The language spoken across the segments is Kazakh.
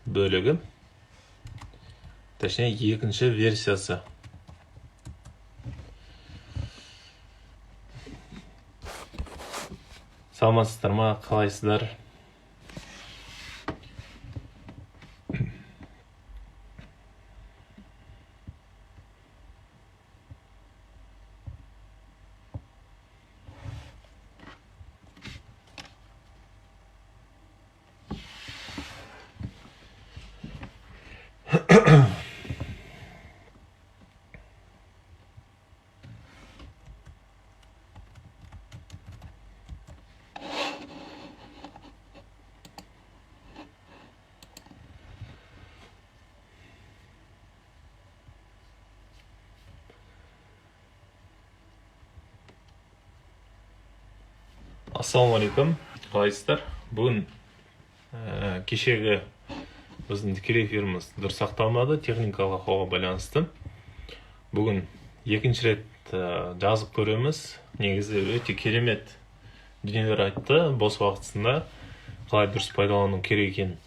бөлігі, точнее екінші версиясы. Саламатсыздар ма, қалайсыздар? Ассалаумағалейкум, қалайсыздар? Бүгін кешегі біздің тікелей эфиріміз дұрыс сақталмады, техникалық ақауға байланысты. Бүгін екінші рет жазып көреміз. Негізі өте керемет дүниелер айтты, бос уақытысында қалай дұрыс пайдалану керек екенін.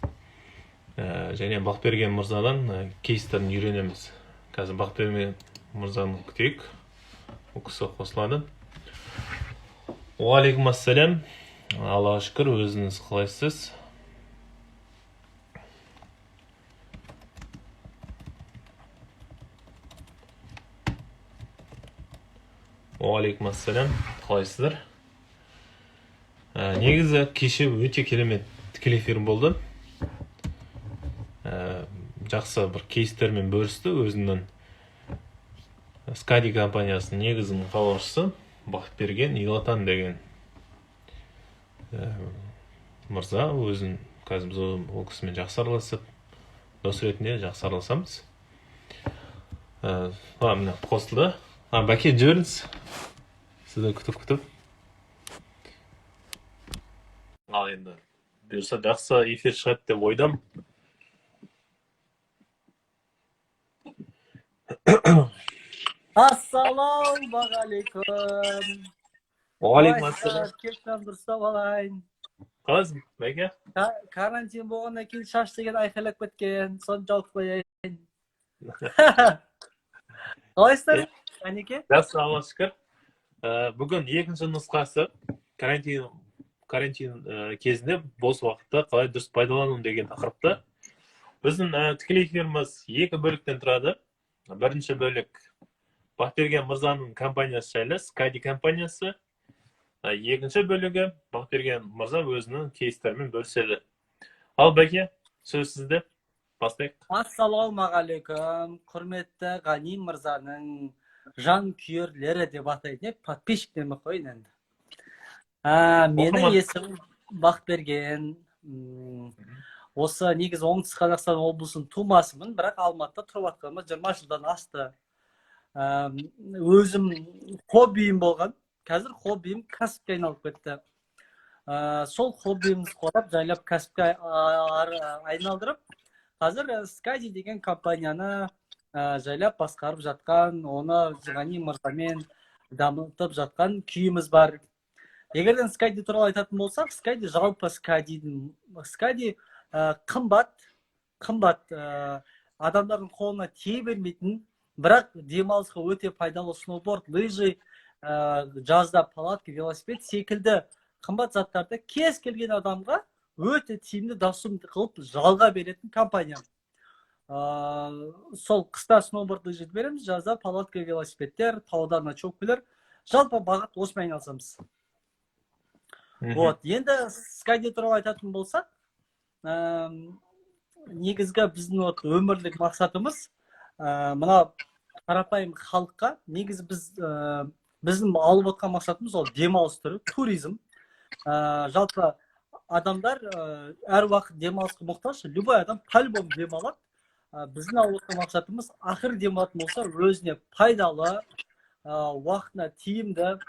Және Бақберген мырзадан кейстерін үйренеміз. Қазір Бақберген мырзаны күтейік. Ол кісі қосылады. Уалейкум ассалям. Аллаға шүкір, өзіңіз қалайсыз? Уалейкум ассалям. Қалайсыздар? Негізі кеше өте керемет тікелей эфир болды. Жақсы бір кейстермен бөлісті. Өзінің Скади компаниясының негізінің қалаушысы Бақберген Илатан деген мырза. Өзін қазір біз ол кісімен жақсы араласып, дос ретінде жақсы араласамыз. Мына қосылды. Бәке, жіберіңіз. Сізді күтіп. Ал енді бұйырса жақсы эфир шығады деп ойдам. Ассалаумағалейкум. Уалейкум ассалам. Кептен дұрыстап алайын. Қалайсың, бәке? Карантин болғаннан кейін шаш деген айқайлап кеткен. Соны жауып қояйын. Қалайсыздар, Әнеке? Жақсы, Аллаға шүкір. Бүгін екінші нұсқасы карантин кезінде бос уақытта қалай дұрыс пайдалану деген тақырыпта. Біздің тікелей эфиріміз екі бөліктен тұрады. Бірінші бөлік Бақберген мырзаның компаниясы жайлы, Скади компаниясы. Екінші бөлігі Бақберген мырза өзінің кейстерімен бөліседі. Ал бәке, сөз сізде. Бастайық. Ассалаумағалейкум. Құрметті Ғани мырзаның жан күйерлері деп атайтын, подписчик демек қойын енді. Менің есімім Бақберген. Осы негіз Оңтүстік Қазақстан облысының тумасымын, бірақ Алматыда тұрып атқаныма 20 жылдан асты. Өзім хоббиім болған. Қазір хоббиім кәсіпке айналып кетті. Сол хоббиіміз қорап, жайлап кәсіпке айналдырып, қазір Скади деген компанияны жайлап басқарып жатқан, оны Ғани мырзамен дамытып жатқан күйіміз бар. Егерден Скади туралы айтатын болсақ, Скади жалпы Скади қымбат, адамдардың қолына тие бермейтін, бірақ демалысқа өте пайдалы сноуборд, лыжи, жазда палатка, велосипед секілді қымбат заттарды кез келген адамға өте тиімді дасым қылып жалға беретін компания. Сол қыста сноуборд, лыжи береміз, жазда палатка, велосипедтер, тауда ночевкалар, жалпы бағыт осымен айналысамыз. Енді Скади туралы айтатын болсақ, негізгі біздің өмірлік мақсатымыз мына қарапайым халыққа, негізі біздің алып отқан мақсатымыз ол демалыс түрі, туризм. Жалпы адамдар әр уақыт демалысқа мұқтаж, любой адам по-любому демалады. Біздің алып отқан мақсатымыз ақыр демалатын болса, өзіне пайдалы, уақытына тиімді,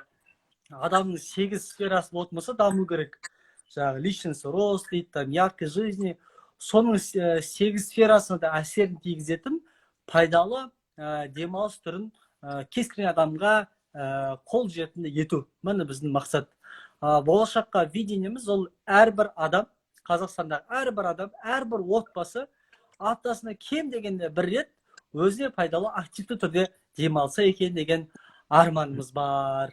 адамның 8 сферасы болатын болса даму керек. Личностный рост, яркость жизни. Соның 8 сферасына да әсерін тигізетін пайдалы демалыс түрін кез келген адамға қол жетімді ету. Міне біздің мақсат. Болашаққа видениеміз ол әрбір адам, Қазақстандағы әрбір адам, әрбір отбасы аптасына кем дегенде бір рет өзіне пайдалы активті түрде демалса екен деген арманымыз бар.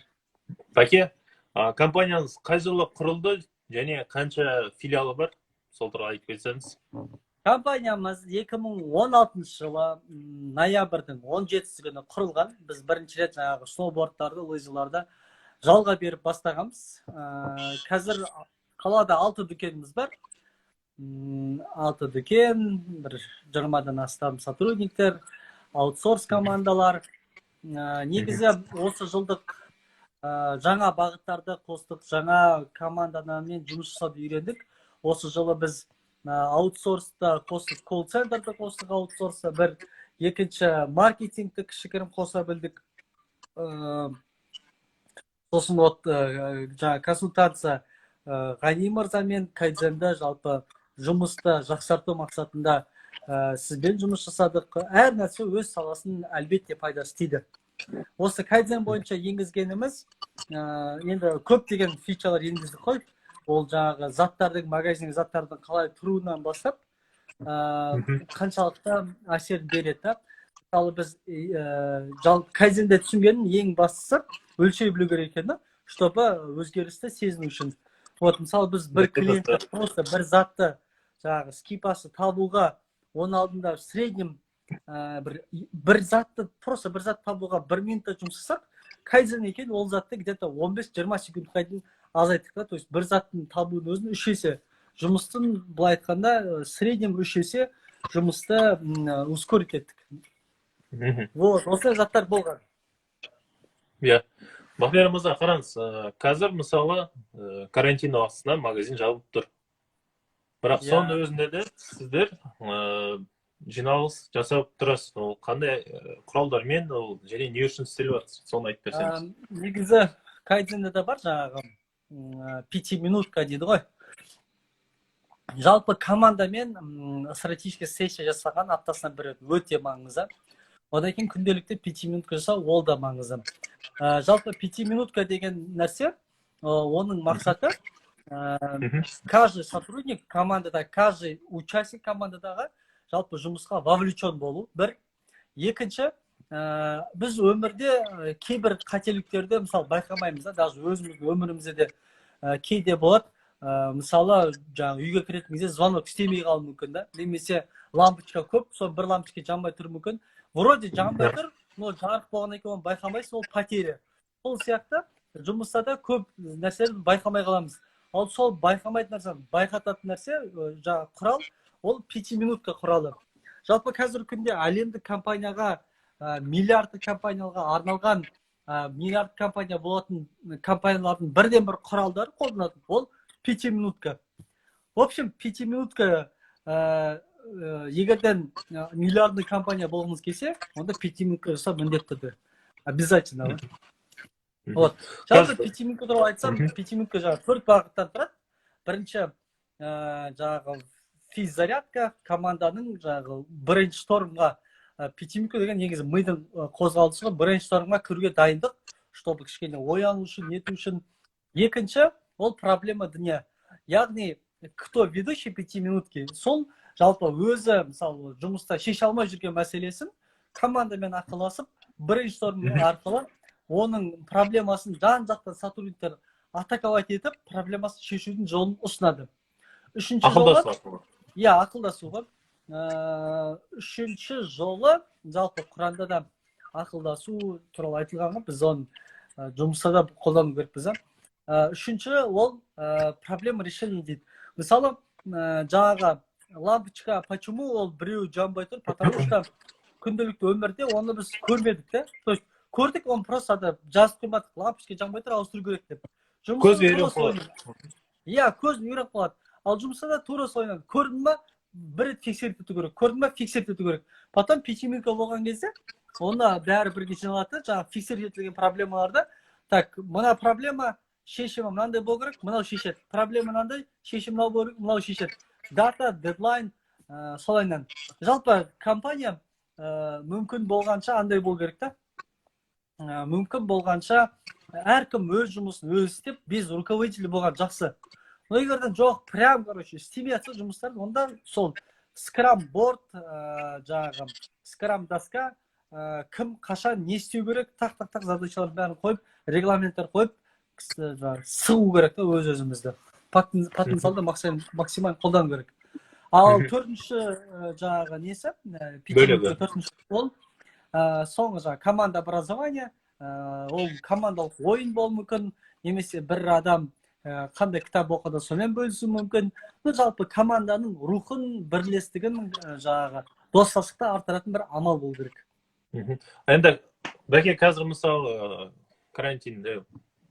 Бәке, компанияңыз қай жылы құрылды және қанша филиалы бар? Сол туралы айтып кетсеңіз. Компаниямыз 2016 жылы ноябрьдің 17 күні құрылған. Біз бірінші рет жаңағы сноубордтарды, лыжыларды жалға беріп бастағанбыз. Қазір қалада 6 дүкеніміз бар. 6 дүкен, бір 20-дан астам сотрудниктер, аутсорс командалар. Негізі осы жылдық жаңа бағыттарды қостық, жаңа командамен жұмыс жасауды үйрендік. Осы жылы біз аутсорста қостық, колл-центрді қостық аутсорста, бір екінші маркетингті кішігірім қоса білдік. Сосын жаңа консультация Ғани мырзамен кайдзенді жалпы жұмысты жақсарту мақсатында сізбен жұмыс жасадық. Әр нәрсе өз саласын әлбетте пайдасы тиді. Осы кайдзен бойынша енгізгеніміз енді көптеген фичалар енгіздік қой. Ол жаңағы заттардың, магазин заттардың қалай тұруынан бастап қаншалықты әсер береді. Мысалы біз кайдзенде түсінгенім ең бастысы өлшей білу керек екен, чтобы өзгерісті сезіну үшін. Мысалы біз бір клиентті просто бір затты жаңағы скипасы табуға, оның алдында в среднем бір затты табуға 1 минутта жұмсасақ, кайдзен екен ол затты где-то 15-20 секундқа дейін азайттық. То есть бір заттың табуының өзін 3 есе жұмыстың, былай айтқанда, среднем 3 есе жұмысты ускорить еттік. Вот, осылай заттар болған. Иә. Бахтияр мырза, қараңыз, қазір мысалы карантин уақытысында магазин жабылып тұр. Бірақ соның өзінде де сіздер жиналыс жасап тұрасыз. Ол қандай құралдармен, және не үшін істеліп жатыр? Соны айтып берсеңіз. Негізі кайдзенде де бар жаңағы 5 минутка дейді ғой. Жалпы командамен стратегический сессия жасаған аптасына бір рет өте маңызды. Одан кейін күнделікті 5 минутка жасау ол да маңызды. Жалпы 5 минутка деген нәрсе, оның мақсаты каждый сотрудник командада, каждый участник командадағы жалпы жұмысқа вовлечен болу. Бір. Екінші, біз өмірде кейбір қателіктерді мысалы байқамаймыз, даже өзіміздің өмірімізде де кейде болады. Мысалы, жаңағы үйге кіретін кезде звонок істемей қалуы мүмкін, немесе лампочка көп, сол бір лампочка жанбай тұруы мүмкін. Вроде жанбай тұр, но жарық болғаннан кейін оны байқамайсың, ол потеря. Сол сияқты жұмыста да көп нәрселерді байқамай қаламыз. Ал сол байқамайтын нәрсе, байқататын нәрсе, жаңағы құрал, ол 5 минутка құралы. Жалпы қазір күнде әлемдік компанияға, миллиардты компанияларға арналған, миллиард компания болатын компаниялардың бірден бір құралдары қолданатын. Ол 5 минутка. В общем, 5 минутка егерден миллиардный компания болғымыз келсе, онда 5 минутка жасап міндетті түрде. Обязательно. Вот. Жалпы 5 минутка туралы айтсам, 5 минутка жаңағы 4 бағыттан тұрады. Бірінші жаңағы физзарядка, команданың жаңағы брейнштормға 5 минутка деген негізі мидың қозғалысы, брейнштормға кіруге дайындық, чтобы кішкене ояну үшін, нету үшін. Екінші, ол проблема дня. Яғни, кто ведущий 5 минутки, сол жалпы өзі, мысалы, жұмыста шеше алмай жүрген мәселесін командамен ақыласып, брейншторм арқылы оның проблемасын жан-жақтан сотрудниктер атаковать етіп, проблемасын шешудің жолын ұсынады. Үшінші жолы, ақылдасуға. Үшінші жолы, жалпы Құранда да ақылдасу туралы айтылғанға, біз оны жұмыста да қолдану керекпіз. Үшінші ол проблема решения дейді. Мысалы, жаңағы лампочка, почему ол біреу жанбай тұр? Потому что күнделікті өмірде оны біз көрмедік. То есть көрдік, оны просто жазып қоймадық, лампочка жанбай тұр, ауыстыру керек деп. Көзге үйреніп қалады. Иә, көзге үйреніп қалады. Ал жұмыста да тура солай. Көрдің ба, бір рет фиксировать ету керек. Көрдің ба, фиксировать ету керек. Потом 5 минутка болған кезде, оны бәрі бірге жиналады, жаңағы фиксировать етілген проблемаларды. Так, мына проблема шешімі мынандай болу керек, мынау шешеді. Проблема мынандай, шешім мынау болу керек, мынау шешеді. Дата, дедлайн, солайынан. Жалпы компания мүмкін болғанша андай болу керек та. Мүмкін болғанша әркім өз жұмысын өз істеп, без руководителя болған жақсы. Но егерден жоқ, прям, короче, істемей жатса жұмыстарды, онда сол скрам борд, жаңағы скрам доска, кім қашан не істеу керек, тақ задачалардың бәрін қойып, регламенттер қойып, сығу керек та өз-өзімізді. Потенциалды максимально қолдану керек. Ал төртінші жаңағы несі, Бөлігі. төртінші ол соңғы жаңағы команда образование, ол командалық ойын болуы мүмкін, немесе бір адам қандай кітап оқыды сонымен бөлісуі мүмкін. Жалпы команданың рухын, бірлестігін жаңағы достастықты арттыратын бір амал болу керек. Енді бәке қазір мысалы карантинде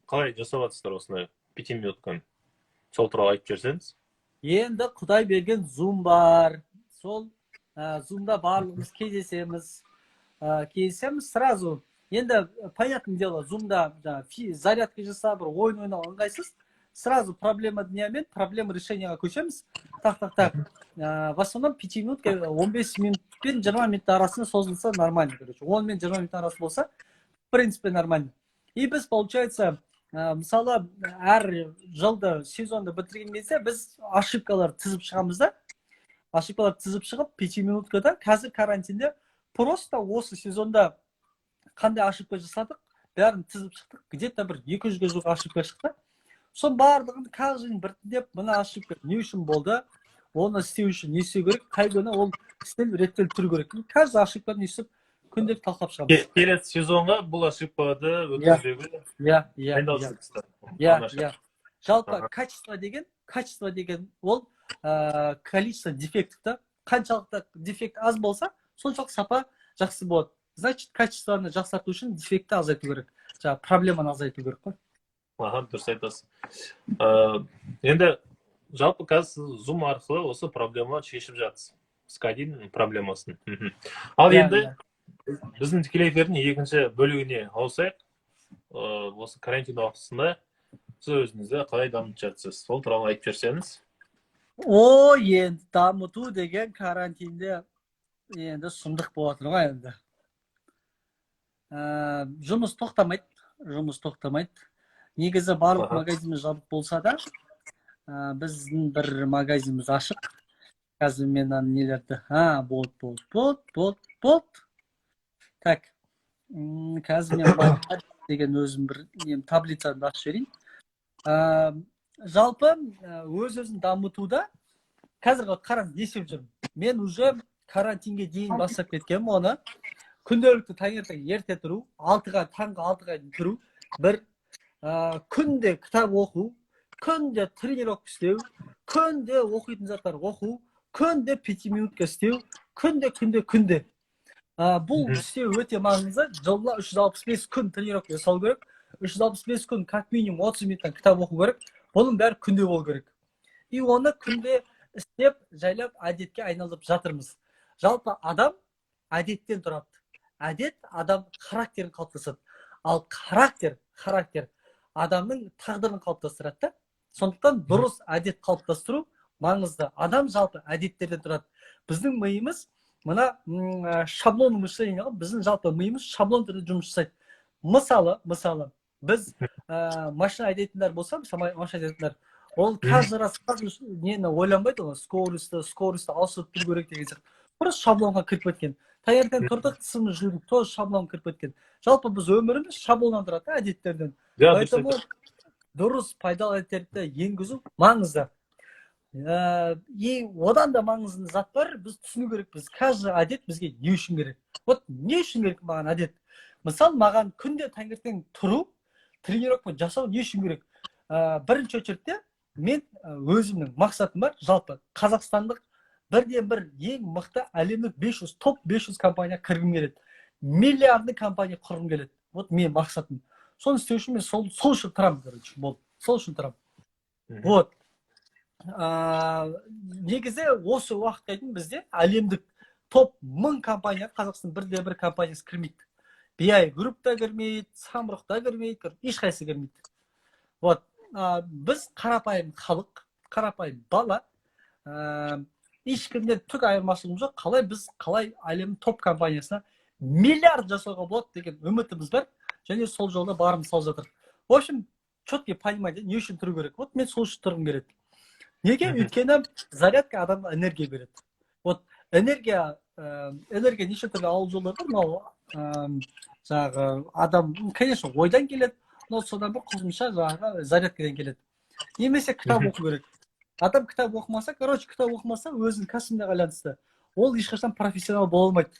қалай жасап жатсыздар осындай 5 минутканы? Сол туралы айтып жіберсеңіз. Енді Құдай берген Zoom бар. Сол Zoom'да барлығымыз кездесеміз сразу. Енді понятное дело, Zoom'да зарядка жасап, бір ойын ойнау ыңғайсыз. Сразу проблема днямен, проблема решенияға көшеміз. Так. В основном 5 минутка, 15 минут пен 20 минут арасында созылса нормально. 10 мен 20 минут арасы болса, в принципе, нормально. И біз, получается, мысалы, әр жылды, сезонды бітірген кезде, біз ошибкалар тізіп шығамыз да. Ошибкалар тізіп шығып, 5 минуткада, қазір карантинде, просто осы сезонда қандай ошибка жасадық, бәрін тізіп шықтық. Где-то бір 200-ге жуық ошибка шықты. Сон барлығын каждый біртіндеп, мына ошибка не үшін болды, оны істеу үшін не істеу керек, қай күні ол істеліп реттеліп тұру керек. Каждый ошибканы естіп, күнделік талқылап шығамыз. Келесі сезонға бұл ошибкаларды өткізбеуге айналысыңыздар. Иә. Жалпы качество деген ол количество дефектті. Қаншалықты дефект аз болса, соншалық сапа жақсы болады. Значит, качествоны жақсарту үшін дефектті азайту керек. Жаңағы проблеманы азайту керек қой. Дұрыс айтасыз. Енді жалпы қазір Zoom арқылы осы проблеманы шешіп жатсыз. Скайдин проблемасын. Ал енді біздің тікелей эфирдің екінші бөлігіне ауысайық. Осы карантин уақытысында сіз өзіңізді қалай дамытып жатсыз? Сол туралы айтып берсеңіз. Енді дамыту деген карантинде енді сұмдық болып отыр ғой енді. Жұмыс тоқтамайды. Негізі барлық магазиніміз жабық болса да, біздің бір магазиніміз ашық. Қазір мен нелерді, болды. Так, қазір мен деген өзім бір таблицаны ашып жіберейін. Жалпы өз-өзін дамытуда, қазір қараңыз, не істеп жүрмін. Мен уже карантинге дейін бастап кеткенмін оны. Күнделікті таңертең ерте тұру, таңғы 6-ға тұру, бір күнде кітап оқу, күнде тренировка істеу, күнде оқитын заттар оқу, күнде 5 минутка істеу, күнде. Бұл істеу өте маңызды. Жылда 365 күн тренировка жасау керек. 365 күн как минимум 30 минуттан кітап оқу керек. Бұның бәрі күнде болу керек. И оны күнде істеп, жайлап әдетке айналдырып жатырмыз. Жалпы адам әдеттен тұрады. Әдет адам характерін қалыптастырады. Ал характер адамның тағдырын қалыптастырады. Сондықтан дұрыс әдет қалыптастыру маңызды. Адам жалпы әдеттерден тұрады. Біздің миымыз мына шаблон мышление, біздің жалпы миымыз шаблон түрде жұмыс жасайды. Мысалы, біз машина айдайтындар болса, ол каждый раз нені ойланбайды, ол скорості ауысып тұру керек деген сияқты. Просто шаблонға кіріп кеткен. Таңертең тұрдық, тісіміз жудық, тоже шаблон кіріп кеткен. Жалпы біз өміріміз шаблоннан тұрады, әдеттерден. Поэтому дұрыс пайдалы әдеттерді енгізу маңызды. Одан да маңызды зат бар, біз түсіну керекпіз. Каждый әдет бізге не үшін керек? Вот не үшін керек маған әдет? Мысалы, маған күнде таңертең тұру, тренировка жасау не үшін керек? Бірінші очередте мен өзімнің мақсатым бар, жалпы қазақстандық бірден-бір ең мықты әлемдік 500, топ 500 компания кіргім келеді. Миллиардный компания құрғым келеді. Вот мен мақсатым. Соны істеу үшін мен сол үшін тұрамын, короче, болды. Сол үшін тұрамын. Вот. Негізі осы уақытқа дейін бізде әлемдік топ 1000 компания, Қазақстан бірде-бір компаниясы кірмейді. BI Group та кірмейді, Самұрық та кірмейді, ешқайсысы кірмейді. Вот. Біз қарапайым халық, қарапайым бала, ешкімден түк айырмашылығымыз жоқ. Қалай әлем топ компаниясына миллиард жасауға болады деген үмітіміз бар, және сол жолда барымыз салып жатыр. В общем, четкий понимание, не үшін тұру керек. Вот мен сол үшін тұрғым келеді. Неге? Өйткені зарядка адамға энергия береді. Вот энергия неше түрлі алу жолдары бар. Мынау жаңағы адам, конечно, ойдан келеді, но содан бір қосымша жаңағы зарядкадан келеді. Немесе кітап оқу керек. Адам кітап оқымаса, кітап оқымаса өзінің кәсібіне байланысты. Ол ешқашан профессионал бола алмайды.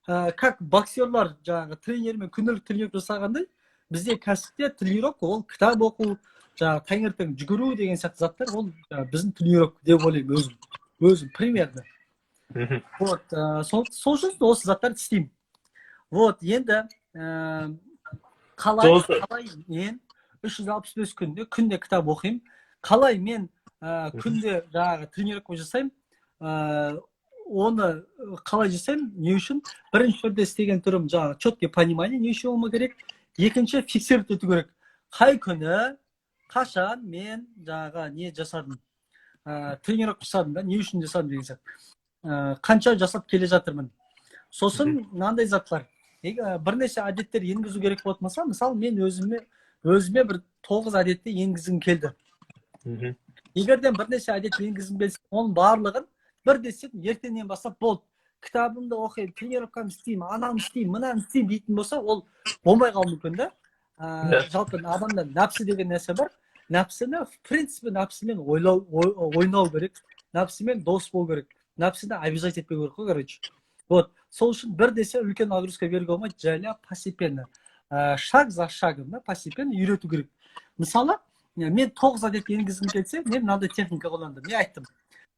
Как боксерлар жаңағы тренермен күнделік тренировка жасағандай, бізде кәсіпте тренировка ол кітап оқу, жаңағы таңертең жүгіру деген сияқты заттар, ол біздің тренировка деп ойлаймын өзім примерно. Вот, сол үшін осы заттарды істеймін. Вот, енді қалай мен 365 күнде кітап оқимын, қалай мен күнде жаңағы тренировка жасаймын, оны қалай жасаймын, не үшін? Бірінші бірде істеген түрім жаңағы четкое понимание, не үшін болма керек. Екінші, фиксировать ету керек. Қай күні, қашан мен жаңағы не жасадым, тренировка жасадым да, не үшін жасадым деген сияқты. Қанша жасап келе жатырмын. Сосын мынандай заттар. Бірнеше әдеттер енгізу керек болмаса, мысалы мен өзіме бір 9 әдетті енгізгім келді. Егерден бірнеше әдет енгізгім келсе, оның барлығын бірде істедім, ертеңнен бастап болды. Кітабымды оқимын, тренировкамды істеймін, ананы істеймін, мынаны істеймін дейтін болса, ол болмай қалуы мүмкін да. Жалпы адамда нәпсі деген нәрсе бар. Нәпсіні, в принципе, нәпсімен ойнау керек, нәпсімен дос болу керек, нәпсіні обижать етпеу керек қой, короче. Вот, сол үшін бір десе үлкен нагрузка беруге болмайды, жайлап постепенно, шаг за шагом, постепенно үйрету керек. Мысалы, мен 9 әдет енгізгім келсе, мен мынандай техника қолдандым. Мен айттым,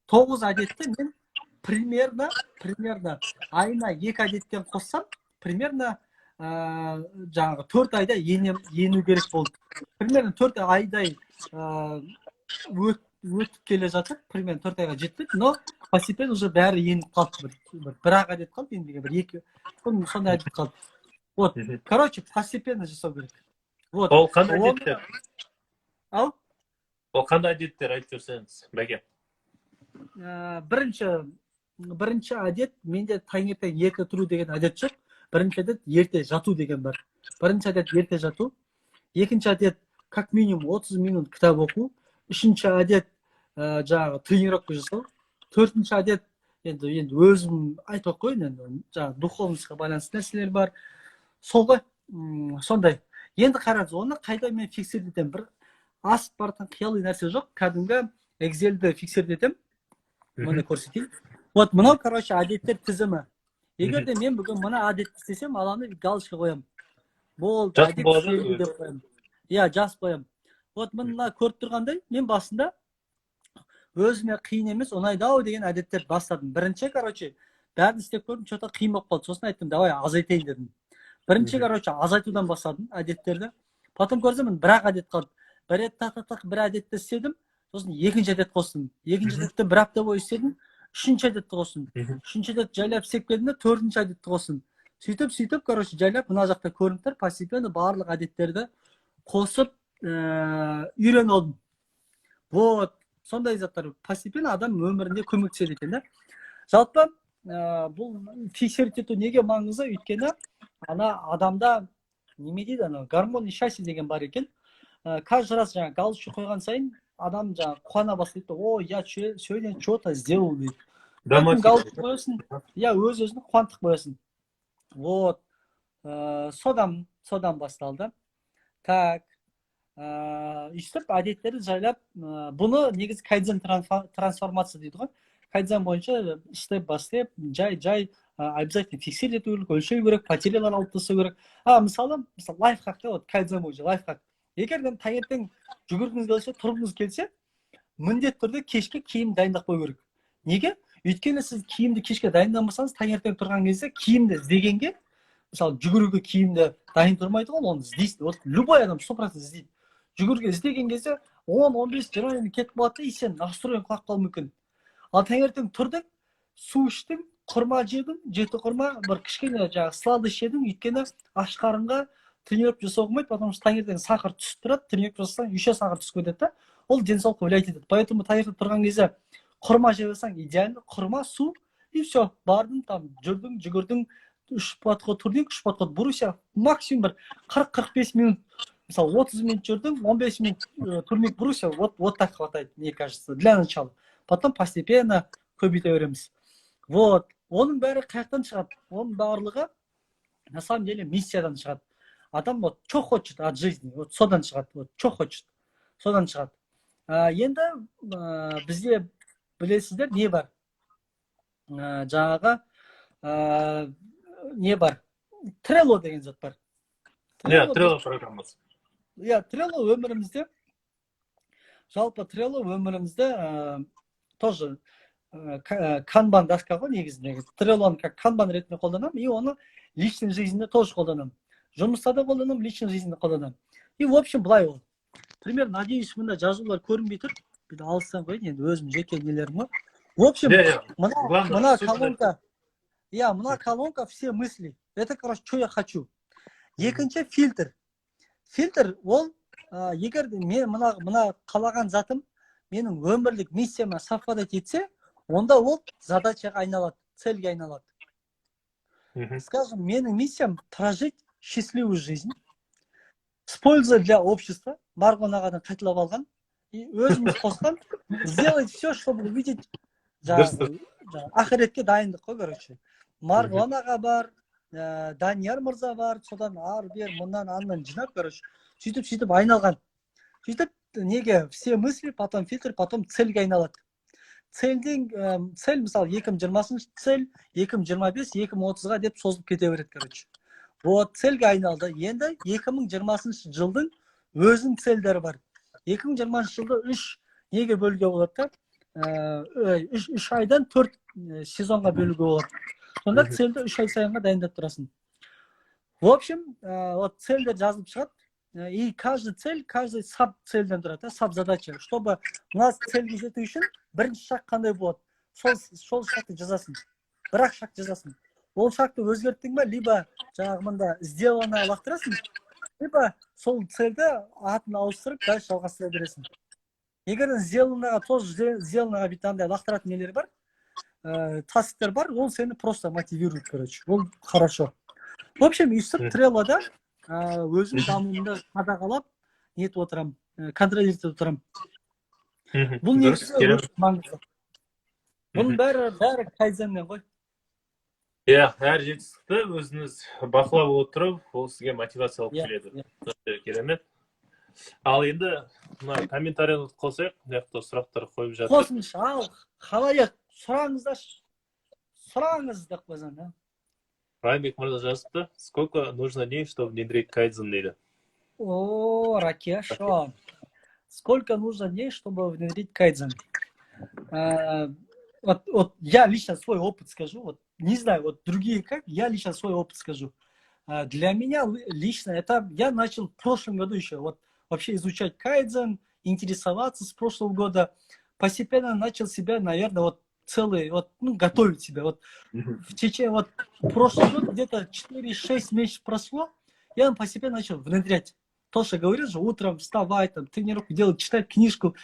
9 әдетті мен примерно айына 2 әдеттен қоссам, примерно жаңағы 4 айда ену керек болды. Примерно 4 айдай өтіп келе жатыр, примерно 4 айға жетпеді, но постепенно уже бәрі еніп қалды. Бір-ақ әдет қалды, ендіге бір-екі, сондай әдет қалды. Вот, короче, постепенно жасау керек. Ол қандай әдеттер? Ау? Ол қандай әдеттер айтып жүрсеңіз, Бәке? Бірінші әдет, менде таңертең ерте тұру деген әдет жоқ. Бірінші әдет ерте жату деген бар. Бірінші әдет ерте жату. Екінші әдет как минимум 30 минут кітап оқу. Үшінші әдет жаңағы тренировка жасау. Төртінші әдет енді өзім айтып қойын, енді жаңағы духовностьқа байланысты нәрселер бар. Солға сондай. Енді қараңыз, оны қайда мен фиксировать етемін? Бір асып баратын қиялы нәрсе жоқ. Кәдімгі Excel'ді фиксировать етемін. Мұны көрсетейін. Вот, мынау, короче, әдеттер тізімі. Егер де мен бүгін мына әдетті істесем, аланы галочка қоямын. Болды, әдет істелу деп қоямын. Иә, жазып қоямын. Вот, мына көріп тұрғандай, мен басында өзіме қиын емес, оңайдау деген әдеттер бастадым. Бірінші, короче, бәрін істеп көрдім, что-то қиын болып қалды. Сосын айттым, давай азайтайын дедім. Бірінші, короче, азайтудан бастадым әдеттерді. Потом көрсем, бір-ақ әдет қалды. Бір әдетті істедім. Сосын екінші әдет қостым. Екінші әдетті бір апта бойы істедім. Үшінші әдетті қостым. Үшінші әдет жайлап істеп келдім де, төртінші әдетті қостым. Сөйтіп, короче, жайлап мына жақта көрініп постепенно барлық әдеттерді қосып үйреніп алдым. Вот, сондай заттар постепенно адам өмірінде көмектеседі екен да. Жалпы бұл фиксировать ету неге маңызды? Өйткені ана адамда неме дейді, гормон счастья деген бар екен. Каждый раз жаңағы галочка қойған сайын адам жаңағы қуана бастайды. О, я сегодня что-то сделал дейді. Галочка қоясың, я өз-өзіне қуантып қоясың. Вот, содан басталды. Так, үстіп әдеттерді жайлап, бұны негізі кайдзен трансформация дейді ғой. Кайдзен бойынша степ-ба-степ, жай обязательно фиксировать ету керек, өлшеу керек, потерялар алып тастау керек. Мысалы лайфхак та, вот кайдзен бойынша лайфхак. Егер де таңертең жүгіргіңіз келсе, тұрғыңыз келсе, міндетті түрде кешке киім дайындап қою керек. Неге? Өйткені сіз киімді кешке дайындамасаңыз, таңертең тұрған кезде киімді іздегенге, мысалы жүгіруге киімді дайын тұрмайды ғой, оны іздейсің. Вот любой адам 100% іздейді. Жүгіруге іздеген кезде 10-15 минут кетіп қалады да, сен настроен құлап қалуы мүмкін. Ал таңертең тұрдың, су іштің, құрма жедің, 7 құрма, бір кішкене жаңағы сладый ішедің, өйткені аш қарынға тренировка жасау қылмайды, потому что таңертең сахар түсіп тұрады, тренировка жасасаң, еще сахар түсіп кетеді да, ол денсаулыққа влиять етеді. Поэтому таңертең тұрған кезде құрма жеп алсаң идеально, құрма, су, и все, бардың, там жүрдің, жүгірдің, 3 подход турник, 3 подход брусья, максимум бір 40-45 минут, мысалы 30 минут жүрдің, 15 минут турник брусья, вот так хватает, мне кажется, для начала. Потом постепенно көбейте береміз. Вот. Оның бәрі қаяқтан шығады? Оның барлығы на самом деле миссиядан шығады. Адам вот что хочет от жизни, вот содан шығады, вот что хочет, содан шығады. Енді бізде білесіздер не бар? Жаңағы не бар? Trello деген зат бар. Иә, Trello программасы. Иә, Trello өмірімізде, жалпы Trello өмірімізде тоже канбан доска ғой негізінде. Trelloны как канбан ретінде қолданамын, и оны личный жизньде тоже қолданамын. Жұмыста да қолданамын, личный жизньде қолданамын. И в общем былай ол. Пример, надеюсь, мында жазулар көрінбей тұр. Бүйтіп алыстан қойын, енді өзім жеке нелерім ғой. В общем, мына колонка, мына колонка все мысли. Это, короче, что я хочу. Екінші фильтр. Фильтр ол, егер мен мына қалаған затым менің өмірлік миссияма совпадать етсе, онда ол задачаға айналады, цельге айналады. Скажем, менің миссиям прожить счастливую жизнь, с пользой для общества, Марғонағадан қайталап алған, и өзіміз қосқан, сделать все, чтобы увидеть ақыретке дайындық қой, короче. Марғонаға бар, Данияр мырза бар, содан ар бер, мұнан аннан жинап, короче, сөйтіп айналған. Сөйтіп неге все мысли, потом фильтр, потом цельге айналады. Цель мысалы 2020 цель, 2025, 2030-ға деп созылып кете береді, короче. Вот цельге айналды. Енді 2020 жылдың өзінің цельдері бар. 2020 жылды 3 неге бөлуге болады? 3 айдан 4 сезонға бөлуге болады. Сонда цельді 3 ай сайынға дайындап тұрасың. В общем, вот цельдер жазылып шығады. И каждый цель, каждый саб-цельден тұрады, саб-задача. Чтобы у нас цельге жету үшін бірінші шақ қандай болады? Сол шақты жазасың. Бір-ақ шақ жазасың. Ол шақты өзгерттің ба, либо жаңағы мында сделано лақтырасың, либо сол цельді атын ауыстырып, дальше жалғастыра бересің. Егер сделаноға, тоже сделаноға битандай лақтыратын нелер бар, тасктер бар, ол сені просто мотивирует, короче. Ол хорошо. В общем, үстіп Trello'да өзім дамуымды қадағалап, нетіп отырам, контролировать отырам. Бұл негізі маңызды. Бұның бәрі кайдзенмен ғой. Иә, әр жетістікті өзіңіз бақылап отырып, ол сізге мотивация алып келеді. Керемет. Ал енді комментарияны қосайық, мына сұрақтар қойып жатыр. Қосыңыз, ал қалайық, сұраңыз деп қойсаң. Райбек мырза жазыпты, сколько нужно дней, чтобы внедрить кайдзен дейді. О, Ракеша. Сколько нужно дней, чтобы внедрить кайдзен? Вот я лично свой опыт скажу, вот не знаю, вот другие как, я лично свой опыт скажу. Для меня лично это, я начал в прошлом году еще, вот вообще изучать кайдзен, интересоваться с прошлого года, постепенно начал себя, наверное, вот целый, вот, готовить себя. Вот в течение, вот прошлый год где-то 4-6 месяцев прошло, я постепенно начал внедрять. То, что говорил же, утром вставать, там, тренировку делать, читать книжку.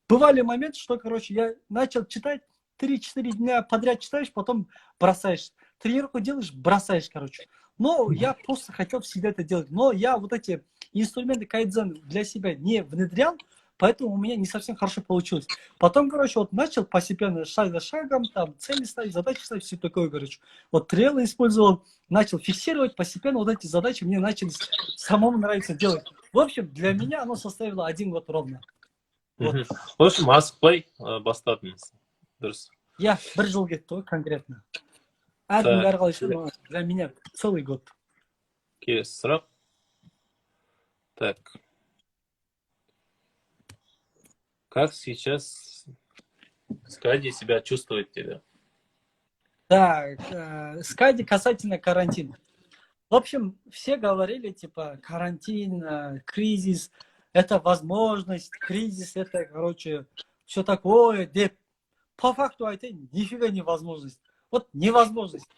Бывали моменты, что, короче, я начал читать, 3-4 дня подряд читаешь, потом бросаешь. Тренировку делаешь, бросаешь, короче. Но я просто хотел всегда это делать. Но я вот эти инструменты кайдзен для себя не внедрял, поэтому у меня не совсем хорошо получилось. Потом, короче, вот начал постепенно, шаг за шагом, там, цели ставить, задачи ставить, все такое, короче. Вот Trello использовал, начал фиксировать, постепенно вот эти задачи мне начали самому нравиться делать. В общем, для меня оно составило 1 год ровно. Вот. В общем, асықпай бастадыңыз. Дұрыс. Я 1 жыл кетті ғой, конкретно. Әрдің бәрі қалайша, для меня целый год. Келесі сұрақ. Так. Как сейчас Скади себя чувствует тебе? Так, Скади касательно карантина. В общем, все говорили, типа, карантин, кризис, это возможность, кризис, это, короче, все такое. По факту это нифига не возможность. Вот невозможность.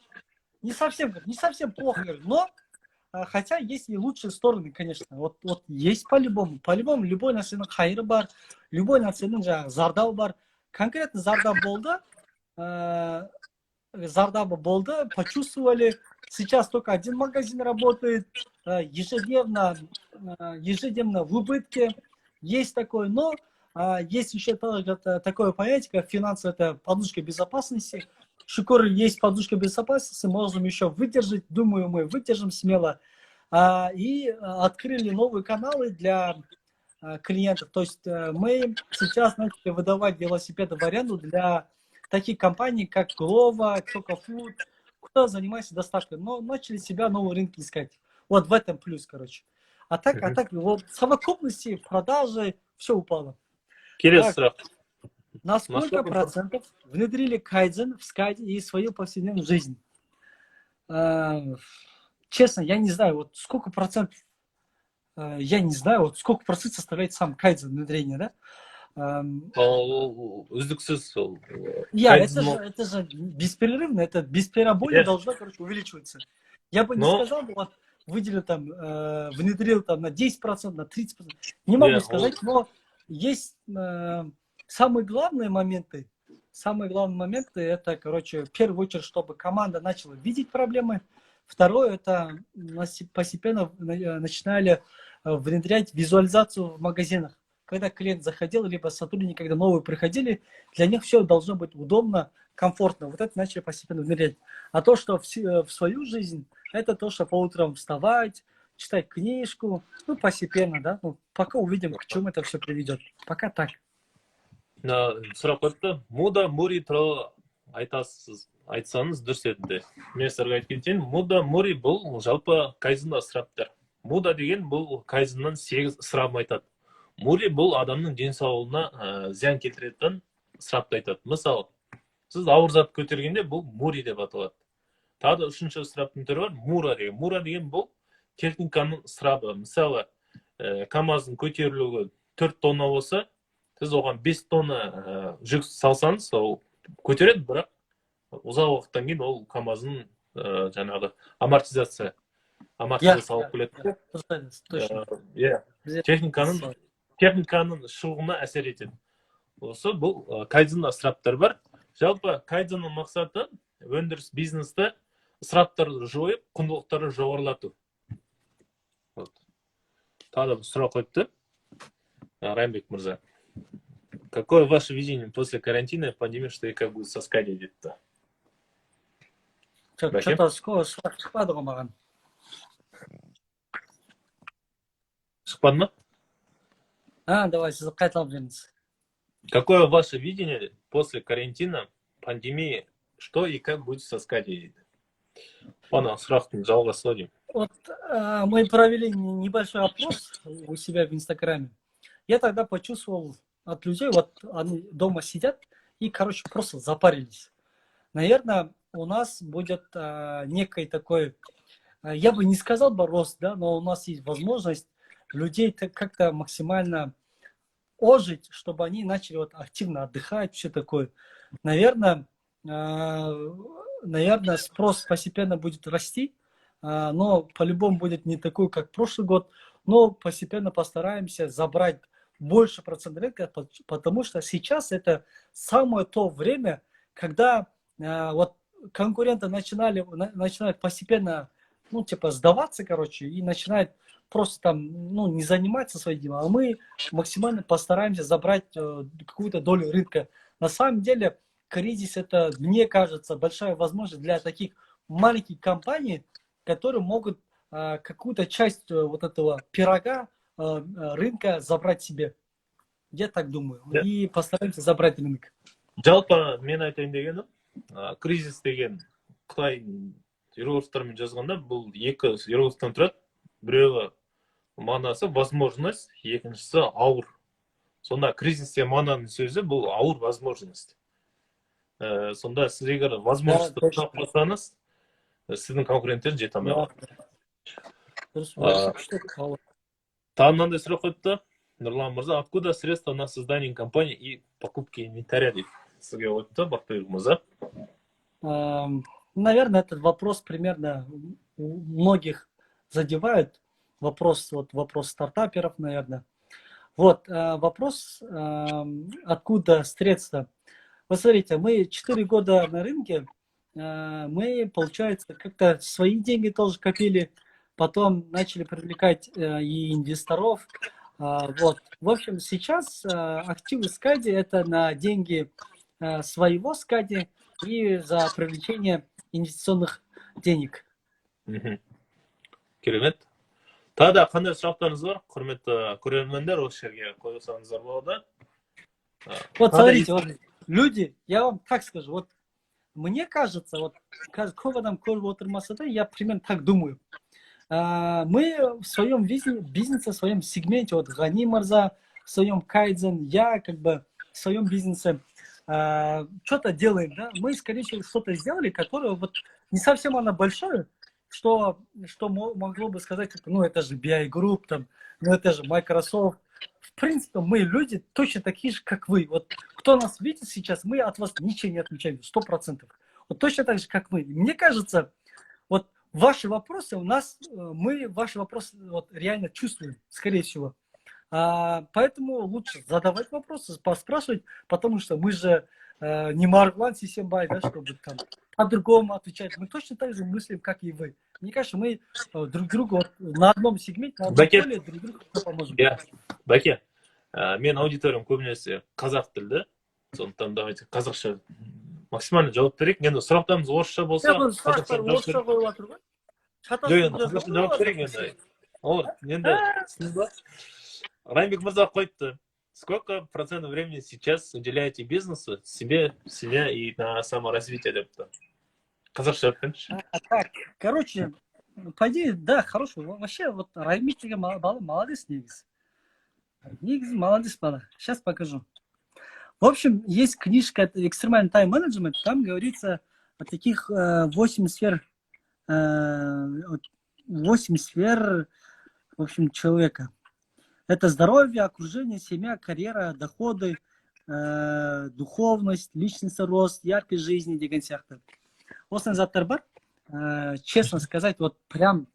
Не совсем плохо, но хотя есть и лучшие стороны, конечно. Вот есть по-любому. По-любому любой нәрсенің қайыры бар, любой нәрсенің зардабы бар. Конкретно зардабы болды, почувствовали. Сейчас только 1 магазин работает, ежедневно в убытке. Есть такое, но есть еще такое понятие, как финансовая подушка безопасности. шукур, есть подушка безопасности, можем еще выдержать. Думаю, мы выдержим смело. И открыли новые каналы для клиентов. То есть мы сейчас начали выдавать велосипеды в аренду для таких компаний, как Glovo, Chocofood, кто занимается доставкой. Но начали себя новые рынки искать. Вот в этом плюс, короче. А так, вот в совокупности продажи все упало. Келесі Так, сұрақ. на сколько Насколько процентов внедрили кайдзен в скайде и свою повседневную жизнь? Честно, я не знаю, вот сколько процентов, я не знаю, вот сколько процентов составляет сам кайдзен внедрения, да? Ол үздіксіз ол Это же бесперерывно, это бесперебойно должно, короче, увеличиваться. Я бы не сказал, вот выделил там, внедрил там на 10%, на 30%. Не могу сказать, но есть самые главные моменты. Самые главные моменты это, короче, в первую очередь, чтобы команда начала видеть проблемы. Второе, это постепенно начинали внедрять визуализацию в магазинах. Когда клиент заходил, либо сотрудники, когда новые приходили, для них все должно быть удобно, комфортно. Вот это начали постепенно внедрять. А то, что в свою жизнь, это то, что по утрам вставать, читать книжку, ну, постепенно, да. Ну, пока увидим, к чему это все приведет. Пока так. Сұрақ қойыпты. Муда Мури туралы айтсаңыз дұрыс еді. Мен сіздерге айтып кетейін. Муда Мури бұл жалпы кайдзен ысыраптар. Муда деген бұл кайдзеннан 8 ысырабын айтады. Мури бұл адамның денсаулығына зиян келтіретін ысырапты айтады. Мысалы, сіз ауыр зат көтергенде бұл Мури деп аталады. Тағы да үшінші ысыраптың түрі бар, Мура деген. Мура деген бұл техниканың ысырабы. Мысалы, КамАЗдың көтерілуі 4 тонна болса, сіз оған 5 тонна жүк салсаңыз, ол көтереді, бірақ ұзақ уақыттан кейін ол КамАЗдың жаңағы амортизация алып келеді. Техниканың шығуына әсер етеді. Осы бұл кайдзен ысыраптар бар. Жалпы кайдзеннің мақсаты өндіріс бизнесті ысыраптарды жойып, құндылықтарды жоғарылату. Тағы да бір сұрақ қойыпты. Райымбек мырза. Какое ваше видение после карантина и пандемии, что и как будет со скайдой где-то? Что-то сұрақ шықпады ғой маған. Шықпады ма? Давай, сіз қайталап беріңіз. Какое ваше видение после карантина, пандемии, что и как будет со скайдой? Ана, сұрақтың жалғасы деймін. Вот мы провели небольшой опрос у себя в Инстаграме. Я тогда почувствовал от людей, вот они дома сидят и, короче, просто запарились. Наверное, у нас будет некий такой, я бы не сказал бы рост, да, но у нас есть возможность людей как-то максимально ожить, чтобы они начали вот активно отдыхать, все такое. Наверное, спрос постепенно будет расти, но по-любому будет не такой, как прошлый год, но постепенно постараемся забрать больше процент рынка, потому что сейчас это самое то время, когда вот конкуренты начинают постепенно, ну, типа, сдаваться, короче, и начинают просто там, ну, не заниматься своим делом, а мы максимально постараемся забрать какую-то долю рынка. На самом деле, кризис это, мне кажется, большая возможность для таких маленьких компаний, которые могут какую-то часть вот этого пирога рынка забрать себе. Я так думаю. И постараемся забрать рынок. Жалпы мен айтайын дегенім, кризис деген Қытай иероглифтармен жазғанда бұл екі иероглифтан тұрады. Біреуі мағынасы возможность, екіншісі ауыр. Сонда кризисте мағынаның сөзі бұл ауыр возможность. Сонда сіз егер возможностьті таппасаңыз, сіздің конкуренттеріңіз жете алмай қалады. Тағы мынандай сұрақ қойыпты. Нұрлан мырза, откуда средства на создание компании и покупки инвентаря дейді. Сізге қойыпты, Бақтыбек мырза. Наверное, этот вопрос примерно многих задевает. Вопрос стартаперов, наверное. Вот, вопрос, откуда средства. Вы смотрите, мы 4 года на рынке, мы, получается, как-то свои деньги тоже копили, потом начали привлекать и инвесторов. Вот. В общем, сейчас активы Скади это на деньги своего Скади, и за привлечение инвестиционных денег. Керемет. Тағы да қандай сұрақтарыңыз бар, құрметті көрермендер, осы жерге қойсаңыздар болады. Вот смотрите, вот люди, я вам так скажу, вот мне кажется, вот көп адам көріп отырмаса да, я примерно так думаю. Мы в своем бизнесе, в своем сегменте, вот Гани Мырза, в своем кайдзен, я как бы в своем бизнесе что-то делаем, да, мы, скорее всего, что-то сделали, которое вот не совсем оно большое, что могло бы сказать, ну, это же BI Group, там, ну, это же Microsoft. В принципе, мы люди точно такие же, как вы. Вот кто нас видит сейчас, мы от вас ничего не отличаем, 100%. Вот точно так же, как мы. Мне кажется, вот ваши вопросы у нас, мы ваши вопросы вот реально чувствуем, скорее всего. Поэтому лучше задавать вопросы, поспрашивать, потому что мы же не Маргулан Сисембай, да, чтобы там по-другому отвечать. Мы точно так же мыслим, как и вы. Мне кажется, мы друг другу вот, на одном сегменте, на одном поле друг другу поможем. Бәке, мен аудиториям көбінесе қазақ тілді, сондықтан давайте қазақша максимально жауап берейік. Енді сұрақтарымыз орысша болса, сұрақтар орысша қойып жатыр ғой. қазақша жауап берейік енді. Олар енді түсінді ба? Райымбек Мырза қойыпты. Сколько процентов времени сейчас уделяете бизнесу, себе, семье и на саморазвитие депті? Қазақша өтпеңізші. Так, короче, по идее, да, хороший. Вообще, вот Райымбек деген молодец негізі. Негізі молодец бала. Сейчас покажу. В общем, есть книжка «Экстремальный тайм-менеджмент», там говорится о таких 8 сфер, в общем, человека. Это здоровье, окружение, семья, карьера, доходы, духовность, личностный рост, яркость жизни, деген сияқты. Осыны заттар бар. Честно сказать, вот прям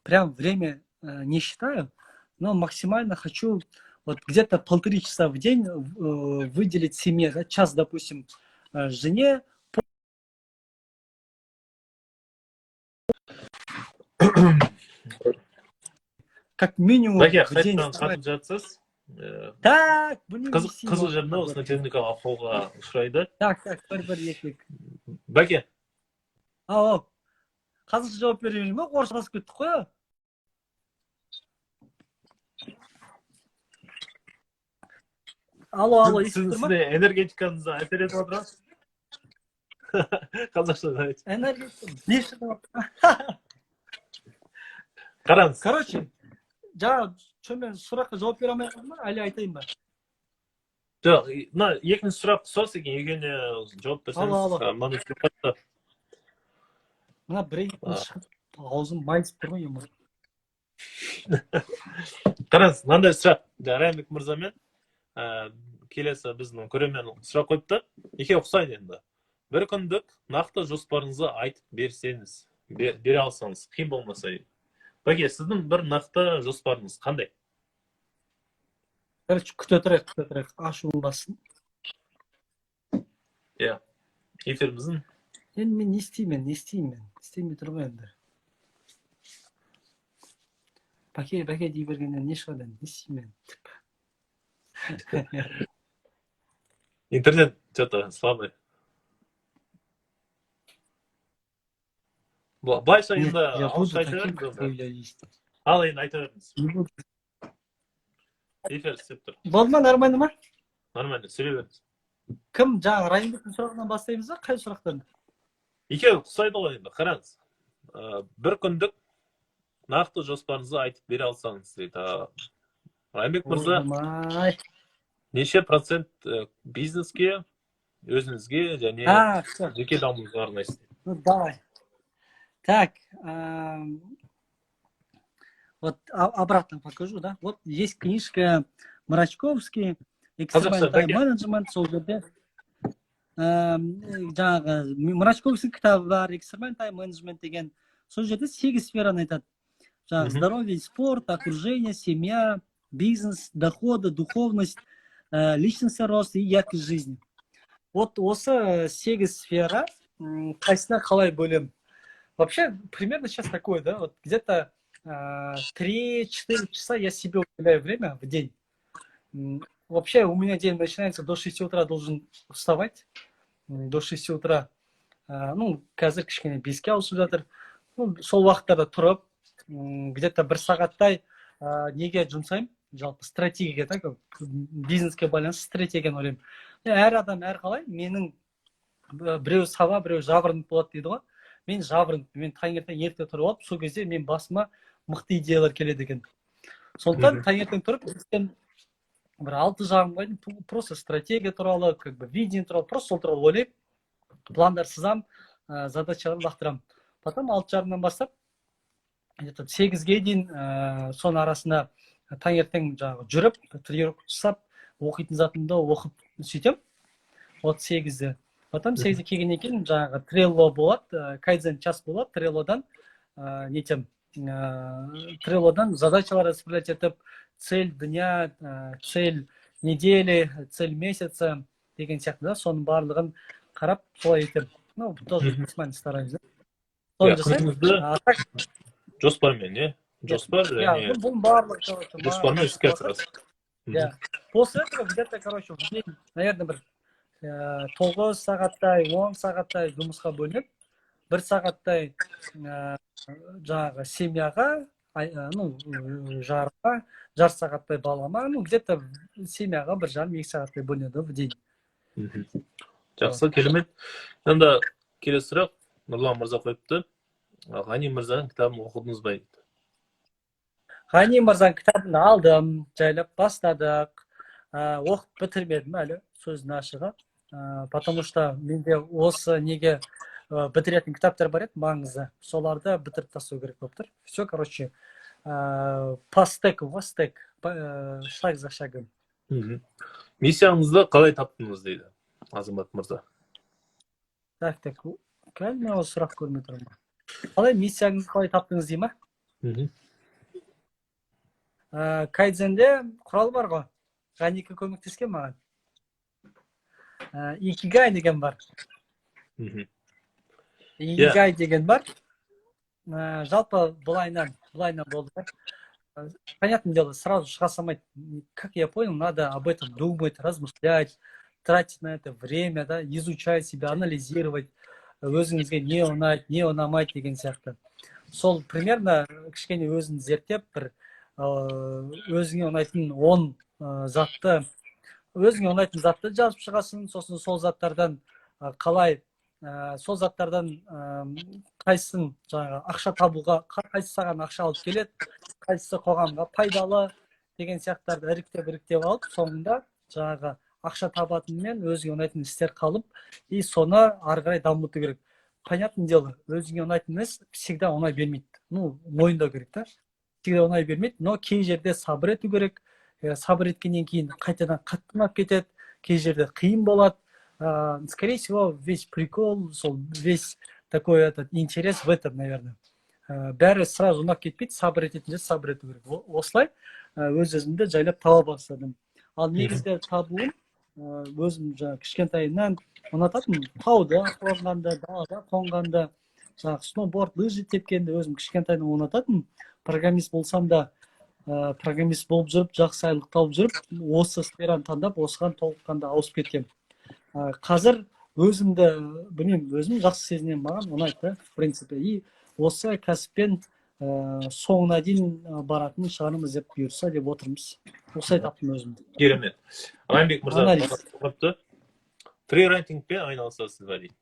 время не считаю, но максимально хочу вот где-то 1,5 часа в день выделить семье. Да? Час, допустим, жене. Как минимум в день. Так, қызыл жерде осыны техникалық ахуалға ұшырайды. Так, бір екі. Бәке. Ау, қазақша жауап берейін ме? Орысша жазып кеттік қой. Алло, естіп тұр ма? Сізде энергетикаңызды әсер етіп отыра? Қазақша айтшы. Энергетика. Не шығып? Қараңыз. Короче, жаңа мен сұраққа жауап бере алмай қалдым ба? Әлі айтайын ба? Жоқ, мына екінші сұрақ сұрас екен, екеуіне жауап берсеңіз. Мына бір шығып, аузым майысып тұр ғой, емір. Қараңыз, мынандай сұрақ. Райымбек Мырзамен келесі біздің көрермен сұрақ қойыпты. Екеуі ұқсайды енді. Бір күндік нақты жоспарыңызды айтып берсеңіз, бере алсаңыз, қиын болмаса. Бәке, сіздің бір нақты жоспарыңыз қандай? Күте тұрайық, ашуын бассын. Иә, эфиріміздің. Енді мен не істеймін? Істеймей тұрмай енді. Бәке дей бергеннен не шығады? Не істеймін? Интернет что-то слабый. Былайша енді ауызша айта беріңіз. Ал енді айта беріңіз. Эфир істеп тұр. Болды ма, нормально ма? Нормально, сөйлей беріңіз. Кім? Жаңа Райымбектің сұрағынан бастаймыз ба? Қай сұрақтан? Екеуі ұқсайды ғой енді, қараңыз. Бір күндік нақты жоспарыңызды айтып бере алсаңыз дейді. Райымбек Мырза, неше процент бизнеске, өзіңізге және жеке дамуыңызға арнайсыз? Ну, давай. Так, вот обратно покажу, да? Вот есть книжка Мрачковский, «Экстремальный тайм-менеджмент», сол жерде. Жаңағы Мрачковский кітабы бар, «Экстремальный тайм-менеджмент» деген. Сол жерде 8 сфераны айтады. Жаңағы здоровье, спорт, окружение, семья, бизнес, доходы, духовность, личностный рост и яркость жизни. Вот осы 8 сфера, қайсына қалай бөлем? Вообще, примерно сейчас такое, да, вот где-то 3-4 часа я себе уделяю время в день. Вообще, у меня день начинается до 6 утра, должен вставать. До 6 утра Ну, қазір кішкене 5-ке ауысып жатыр. Ну, сол уақыттарда тұрып, где-то 1 сағаттай неге жұмсаймын? Жалпы стратегияға, да, бизнеске байланысты стратегияны ойлаймын. Әр адам әрқалай, менің біреу саба, біреу жабырынып болады дейді ғой. Мен жабырынып, мен таңертең ерте тұрып алып, сол кезде мен басыма мықты идеялар келеді екен. Сондықтан таңертең тұрып, бір 6:30-ға дейін просто стратегия туралы, как бы видение туралы, просто сол туралы ойлаймын, пландар сызам, задачалар лақтырамын. Потом 6:30-нан бастап, 8-ге дейін соның арасында таңертең жүріп, тренировка жасап, оқитын затымды оқып сөйтем. Вот 8-де. Потом 8-ге келгеннен кейін трелло болады, кайдзен час болады, треллодан нетем, треллодан задачалар распределять етіп, цель дня, цель недели, цель месяца деген сияқты, да, соның барлығын қарап, солай етем. Ну, тоже максимально стараюсь, да. Соны жасаймын. Жоспармен, не? Жоспар, және... Бұл барлығы, жоспармен іске асырасыз. После этого где-то, короче, в день, наверное, бір 9 сағаттай, 10 сағаттай жұмысқа бөлініп, 1 сағаттай жаңағы семьяға, ну, жарға, жар сағаттай балама, ну, где-то семьяға 1,5-2 сағаттай бөлінеді в день. Жақсы, керемет. Енді келесі сұрақ Нұрлан мырза қойыпты. Ғани мырзаның кітабын оқыдыңыз ба дейді? Ғани мырзаның кітабын алдым, жайлап бастадық. Оқып бітірмедім әлі, сөздің ашығы. Потому что менде осы неге бітіретін кітаптар бар еді, маңызды. Соларды бітіріп тастау керек болып тұр. Все, короче, по стеку, шаг за шагом. Миссияңызды қалай таптыңыз дейді Азамат мырза? Так, мен осы сұрақ көрмей тұрмын. Қалай миссияңызды қалай таптыңыз дей ма? Кайдзенде құрал бар ғой. Ғанике көмектескен маған. Икигай деген бар. Икигай деген бар. Жалпы бұлайнан болды. Понятное дело, сразу шыға салмайды. Как я понял, надо об этом думать, размышлять, тратить на это время, да, изучать себя, анализировать, өзіңізге не ұнайды, не ұнамайды деген сияқты. Сол примерно кішкене өзін зерттеп, бір өзіңе ұнайтын 10 затты, өзіңе ұнайтын затты жазып шығасың, сосын сол заттардан қалай, сол заттардан қайсысын жаңағы ақша табуға, қайсысы саған ақша алып келеді, қайсысы қоғамға пайдалы деген сияқтарды іріктеп алып, соңында жаңағы ақша табатынмен өзіңе ұнайтын істер қалып, и соны ары қарай дамыту керек. Понятное дело, өзіңе ұнайтын іс всегда оңай бермейді. Ну, мойындау керек, да? Всегда оңай бермейді, но кей жерде сабыр ету керек. Сабыр еткеннен кейін қайтадан қаттымап кетеді, кей жерде қиын болады. Скорее всего, весь прикол, весь такой этот интерес в этом, наверное. Бәрі сразу ұнап кетпейді, сабыр ететін жер сабыр ету керек. Осылай өз-өзімді жайлап таба бастадым. Ал негізгі табуым өзім кішкентайымнан ұнататын тауда қонғанды, далада қонғанды, сноуборд, лыжи тепкенді өзім кішкентайынан ұнататын. Программист болсам да, программист болып жүріп, жақсы айлық тауып жүріп, осы сфераны таңдап, осыған толыққанда ауысып кеткен. Қазір өзімді, білмеймін, өзім жақсы сезінемін, маған ұнайды, в принципе. И осы кәсіппен соңына дейін баратын шығарымыз деп бұйырса деп отырмыз. Осылай таптым өзімді. Керемет. Райымбек мырза, фрирайтингпен айналысасыз ба дейді?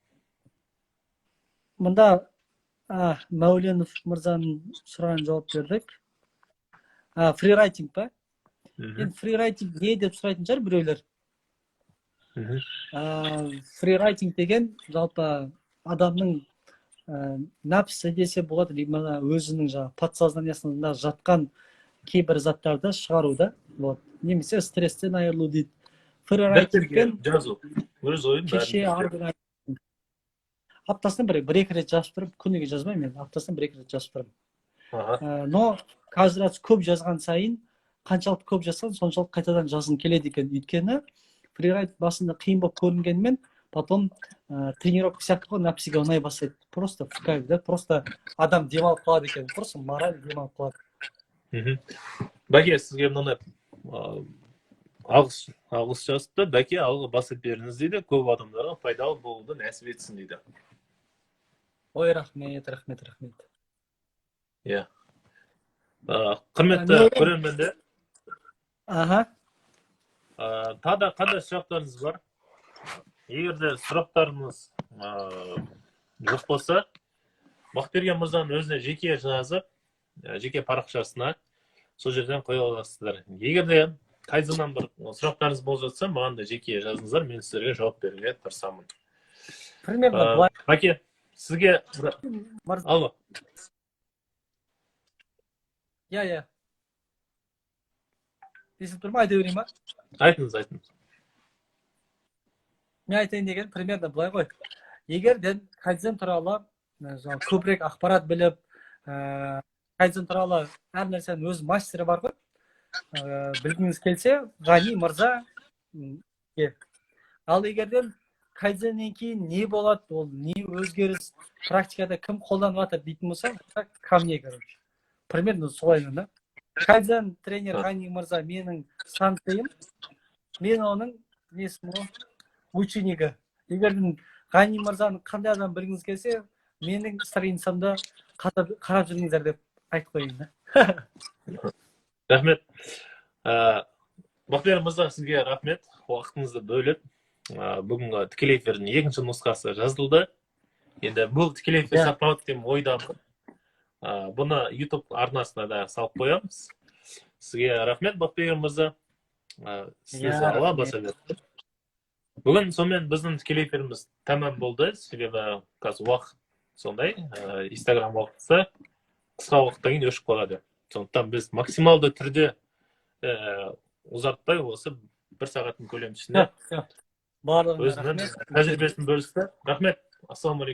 Мұнда Мәуленов мырзаның сұрағын жауап бердік. Фрирайтинг па? Енді фрирайтинг не деп сұрайтын шығар біреулер. Фрирайтинг деген жалпы адамның нәпсі десе болады, өзінің подсознаниясында жатқан кейбір заттарды шығаруда, немесе стресстен айырылу дейді. Фрирайтингпен жазу. Өз ойын кеше аптасына бір-екі рет жазып тұрып, күніге жазбаймын, мен аптасына бір-екі рет жазып тұрмын. Но каждый раз көп жазған сайын, қаншалықты көп жазсан, соншалық қайтадан жазғың келеді екен. Өйткені фрирайт басында қиын болып көрінгенмен, потом тренировка сияқты ғой, нәпсіге ұнай бастайды. Просто в кайф, да, просто адам демалып қалады екен, просто мораль демалып қалады. Бәке, сізге мынандай алғыс жазыпты, бәке алғы басып беріңіз дейді, көп адамдарға пайдалы болуды нәсіп етсін дейді. Ой, рахмет. Иә. Құрметті Ne? көрермендер, Aha. тағы да қандай сұрақтарыңыз бар? Егер де сұрақтарыңыз жоқ болса, Бақберген мырзаның өзіне жеке жазып, жеке парақшасына сол жерден қоя аласыздар. Егер де кайдзеннан бір сұрақтарыңыз болып жатса, маған да жеке жазыңыздар, мен сіздерге жауап беруге тырысамын. Примерно былай. Баке, сізге... Алло. Я. Естіп тұр ма, айта берейін ба? Айтыңыз. Мен айтайын деген примерно былай ғой. Егер де кайдзен туралы көбірек ақпарат біліп, кайдзен туралы әр нәрсенің өз мастері бар ғой. Білгіңіз келсе, Ғани мырза. Ал егерден кайдзеннен кейін не болады, ол не өзгеріс, практикада кім қолданып жатыр дейтін болса, ко мне, короче. Примерно солай да. Кайдзен тренер Ғани мырза менің сансейім, мен оның ученигі. Егерден Ғани мырзаны қандай адам білгіңіз келсе, менің страницамда қарап жүріңіздер деп айтып қояйын да. Рахмет. Бақберген мырза, сізге рахмет. Уақытыңызды бөліп, бүгінгі тікелей эфирдің екінші нұсқасы жазылды. Енді бұл тікелей эфир сатпауды деп ойдамын. Бұны YouTube арнасына да салып қоямыз. Сізге рахмет, Бақберген мырза. Сізге Алла баса берсін. Бүгін сонымен біздің тікелей эфиріміз тәмам болды. Себебі қазір уақыт сондай, Instagram уақытысы қысқа уақыттан кейін өшіп қалады. Сондықтан біз максималды түрде ұзартпай осы 1 сағаттың көлемі ішінде өзінің тәжірибесін бөлісті. Рахмет. Ассаламу алейкум.